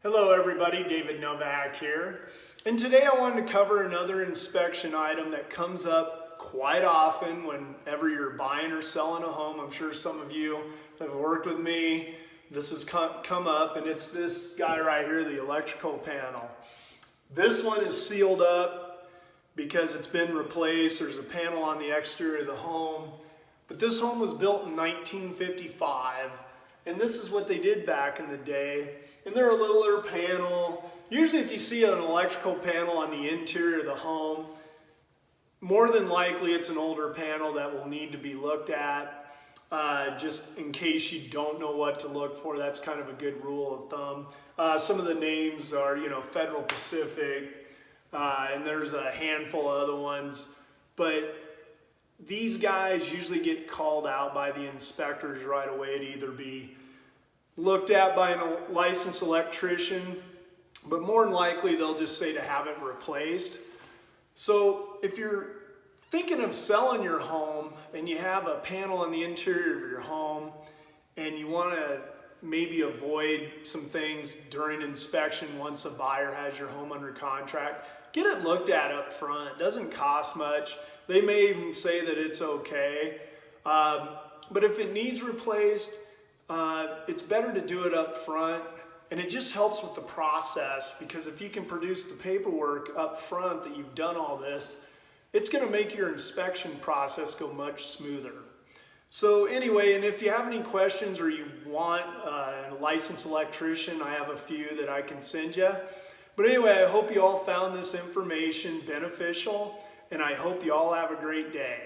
Hello everybody, David Novak here. And today I wanted to cover another inspection item that comes up quite often whenever you're buying or selling a home. I'm sure some of you have worked with me. This has come up, and it's this guy right here, the electrical panel. This one is sealed up because it's been replaced. There's a panel on the exterior of the home. But this home was built in 1955, and this is what they did back in the day. And they're a littler panel. Usually if you see an electrical panel on the interior of the home, more than likely it's an older panel that will need to be looked at. Just in case you don't know what to look for, that's kind of a good rule of thumb. Some of the names are, Federal Pacific, and there's a handful of other ones. But these guys usually get called out by the inspectors right away to either be looked at by a licensed electrician, but more than likely they'll just say to have it replaced. So if you're thinking of selling your home and you have a panel on the interior of your home and you want to maybe avoid some things during inspection once a buyer has your home under contract, get it looked at up front. It doesn't cost much. They may even say that it's okay. But if it needs replaced, it's better to do it up front, and it just helps with the process, because if you can produce the paperwork up front that you've done all this, it's going to make your inspection process go much smoother. So anyway, and if you have any questions or you want a licensed electrician, I have a few that I can send you. But anyway, I hope you all found this information beneficial, and I hope you all have a great day.